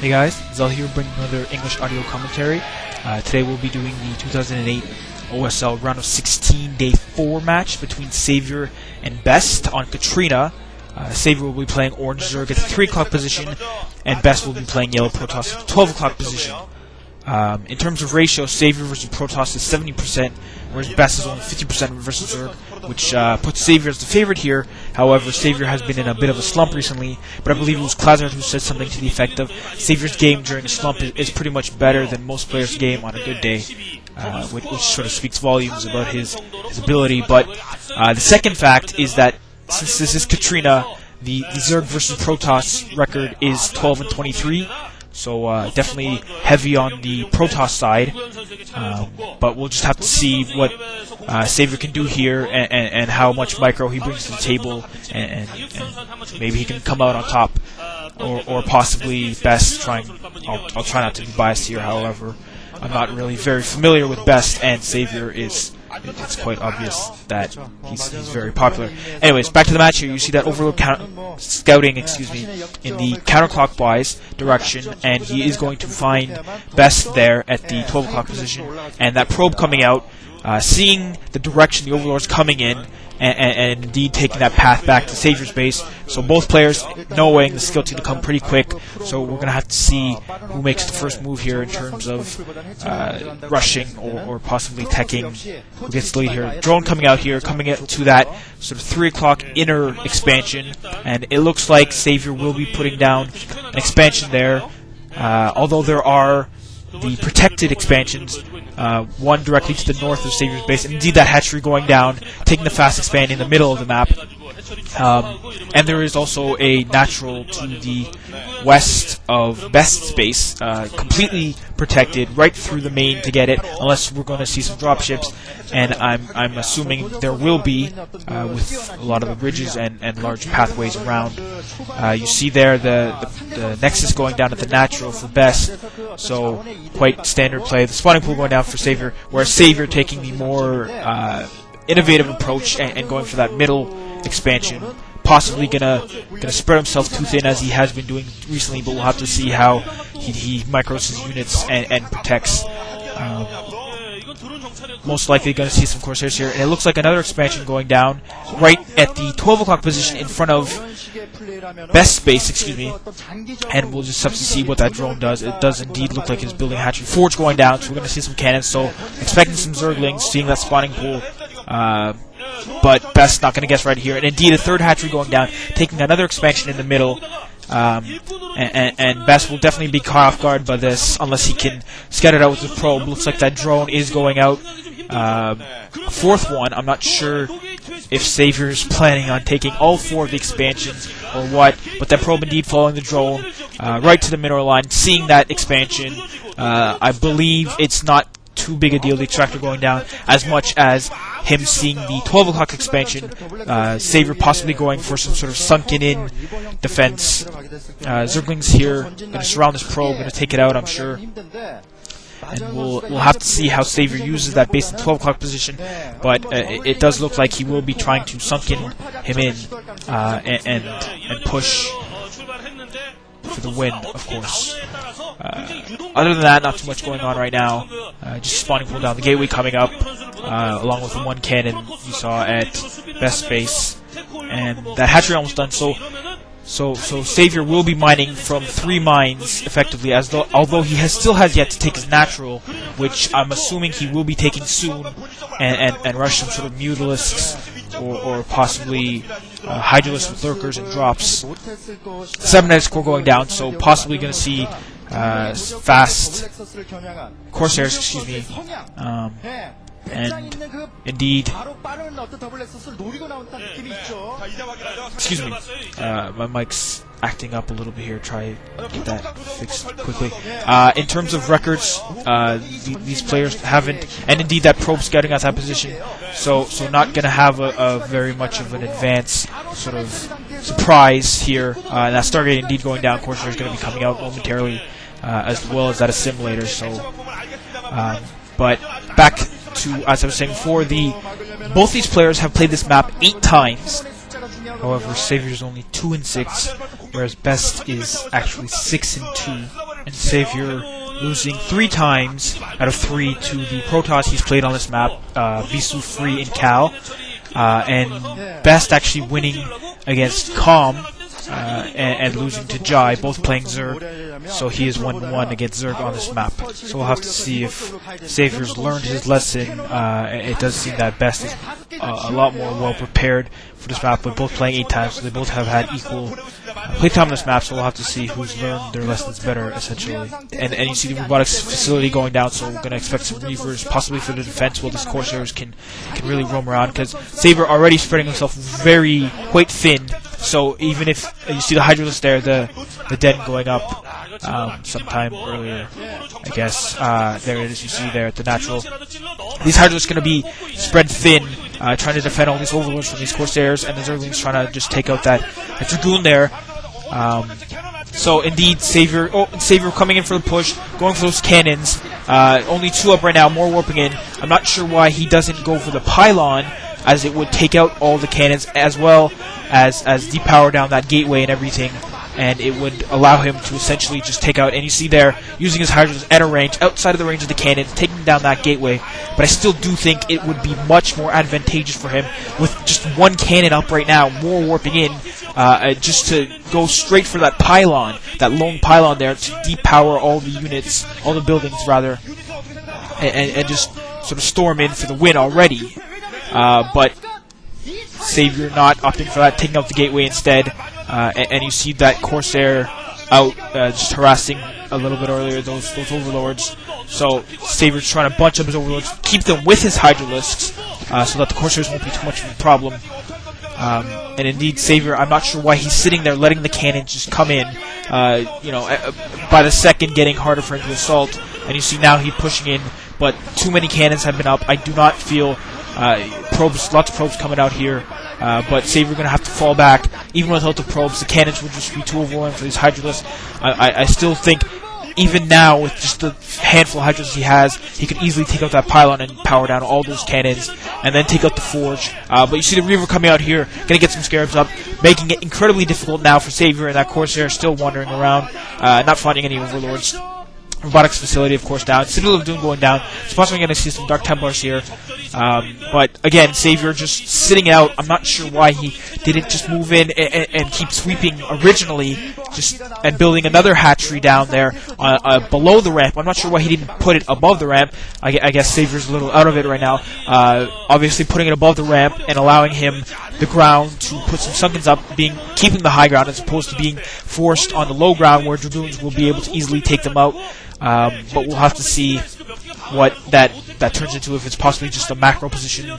Hey guys, Zal here bringing another English audio commentary. Today we'll be doing the 2008 OSL round of 16 day 4 match between sAviOr and BeSt on Katrina. sAviOr will be playing Orange Zerg at the 3 o'clock position, and BeSt will be playing Yellow Protoss at the 12 o'clock position. In terms of ratio, sAviOr versus Protoss is 70%, whereas BeSt is only 50% versus Zerg, which puts sAviOr as the favorite here. However, sAviOr has been in a bit of a slump recently, but I believe it was Klazard who said something to the effect of sAviOr's game during a slump is pretty much better than most players' game on a good day, which sort of speaks volumes about his ability. But the second fact is that since this is Katrina, the Zerg versus Protoss record is 12-23. So definitely heavy on the Protoss side, but we'll just have to see what sAviOr can do here and how much micro he brings to the table, and maybe he can come out on top, or possibly BeSt trying. I'll try not to be biased here. However, I'm not really very familiar with BeSt, and sAviOr it's quite obvious that he's very popular. Anyways, back to the match here. You see that Overlord scouting, in the counterclockwise direction, and he is going to find BeSt there at the 12 o'clock position. And that probe coming out, seeing the direction the Overlord's coming in, and indeed taking that path back to sAviOr's base. So both players knowing the skill to come pretty quick. So we're going to have to see who makes the first move here in terms of rushing or possibly teching. Who gets the lead here? Drone coming out here, coming to that sort of 3 o'clock inner expansion. And it looks like sAviOr will be putting down an expansion there. Although there are the protected expansions, one directly to the north of sAviOr's base, and indeed that hatchery going down, taking the fast expand in the middle of the map. And there is also a natural to the west of BeSt's base, completely protected right through the main to get it, unless we're going to see some dropships, and I'm assuming there will be, with a lot of the ridges and large pathways around. You see there the Nexus going down at the natural for BeSt, so quite standard play. The spawning pool going down for sAviOr, whereas sAviOr taking the more innovative approach and going for that middle expansion, possibly gonna spread himself too thin as he has been doing recently, but we'll have to see how he micros his units and protects. Most likely gonna see some Corsairs here, and it looks like another expansion going down right at the 12 o'clock position in front of BeSt's base, and we'll just have to see what that drone does. It does indeed look like it's building a hatchery. Forge going down, so we're gonna see some cannons, so expecting some Zerglings, seeing that spawning pool. But BeSt not going to guess right here. And indeed, a third hatchery going down, taking another expansion in the middle. And BeSt will definitely be caught off guard by this, unless he can scout it out with the probe. Looks like that drone is going out. A fourth one. I'm not sure if sAviOr is planning on taking all 4 of the expansions or what, but that probe indeed following the drone right to the mineral line, seeing that expansion. I believe it's not too big a deal, the extractor going down, as much as him seeing the 12 o'clock expansion, sAviOr possibly going for some sort of sunken-in defense. Zerglings here, going to surround this probe, going to take it out, I'm sure. And we'll have to see how sAviOr uses that base in 12 o'clock position, but it does look like he will be trying to sunken him in and push for the win, of course. Other than that, not too much going on right now. Just spawning pool down, the gateway coming up, along with the one cannon you saw at BeSt base, and that hatchery almost done. So sAviOr will be mining from 3 mines effectively, although he still has yet to take his natural, which I'm assuming he will be taking soon, and rush some sort of mutalisks or possibly hydralisks with lurkers and drops. 7-minute score going down, so possibly going to see fast Corsairs, and indeed, my mic's acting up a little bit here. Try get that fixed quickly. In terms of records, these players haven't, and indeed that probe scouting at that position, so not gonna have a very much of an advance sort of surprise here. And that Stargate indeed going down. Corsair is going to be coming out momentarily, as well as that assimilator. So, but back to, as I was saying before, both these players have played this map 8 times. However, sAviOr is only 2-6, whereas BeSt is actually 6-2. and sAviOr losing 3 times out of 3 to the Protoss he's played on this map, BeSt Free and Cal, and BeSt actually winning against Calm and losing to Jai, both playing Zerg, so he is 1-1 against Zerg on this map. So we'll have to see if sAviOr's learned his lesson. It does seem that BeSt is a lot more well prepared for this map, but both playing 8 times, so they both have had equal playtime on this map, so we'll have to see who's learned their lessons better, essentially. And you see the robotics facility going down, so we're going to expect some Reavers, possibly for the defense, while these Corsairs can really roam around, because sAviOr already spreading himself quite thin, so even if you see the Hydralisk there, the den going up sometime earlier, I guess, there it is, you see there at the natural. These Hydralisks are going to be spread thin, trying to defend all these overlords from these Corsairs, and the Zerglings trying to just take out that Dragoon there. So indeed, sAviOr coming in for the push, going for those cannons. Only 2 up right now, more warping in. I'm not sure why he doesn't go for the pylon, as it would take out all the cannons, as well as depower down that gateway and everything, and it would allow him to essentially just take out, and you see there, using his Hydras at a range, outside of the range of the cannons, taking down that gateway. But I still do think it would be much more advantageous for him, with just 1 cannon up right now, more warping in, just to go straight for that pylon, that lone pylon there, to depower all the units, all the buildings rather, and just sort of storm in for the win already. But sAviOr not opting for that, taking out the gateway instead, and you see that Corsair out, just harassing a little bit earlier those overlords. So sAviOr's trying to bunch up his overlords, keep them with his Hydralisks, so that the Corsairs won't be too much of a problem. And indeed, sAviOr, I'm not sure why he's sitting there letting the cannons just come in, by the second getting harder for him to assault, and you see now he's pushing in, but too many cannons have been up. I do not feel probes, lots of probes coming out here, but sAviOr going to have to fall back. Even without the probes, the cannons would just be too overwhelming for these Hydralisks. I still think, even now, with just the handful of Hydralisks he has, he could easily take out that pylon and power down all those cannons, and then take out the Forge. But you see the Reaver coming out here, going to get some Scarabs up, making it incredibly difficult now for sAviOr, and that Corsair still wandering around, not finding any overlords. Robotics facility, of course, down. Citadel of Doom going down. It's possibly going to see some Dark Templars here. But again, sAviOr just sitting out. I'm not sure why he didn't just move in and keep sweeping originally, and building another hatchery down there below the ramp. I'm not sure why he didn't put it above the ramp. I guess sAviOr's a little out of it right now. Obviously, putting it above the ramp and allowing him the ground to put some Sunkens up, keeping the high ground as opposed to being forced on the low ground where Dragoons will be able to easily take them out. But we'll have to see what that turns into, if it's possibly just a macro position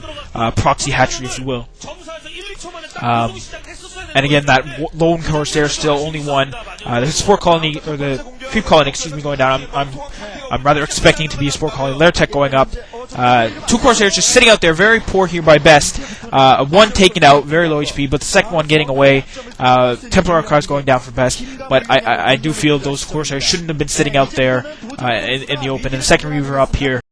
proxy hatchery, if you will. And again, that lone Corsair still only 1. The sport colony, or the creep colony, going down. I'm rather expecting it to be a sport colony Lair Tech going up. 2 Corsairs just sitting out there, very poor here by BeSt. 1 taken out, very low HP, but the second one getting away. Templar Archives going down for BeSt, but I do feel those Corsairs shouldn't have been sitting out there in the open. And the second Reaver up here.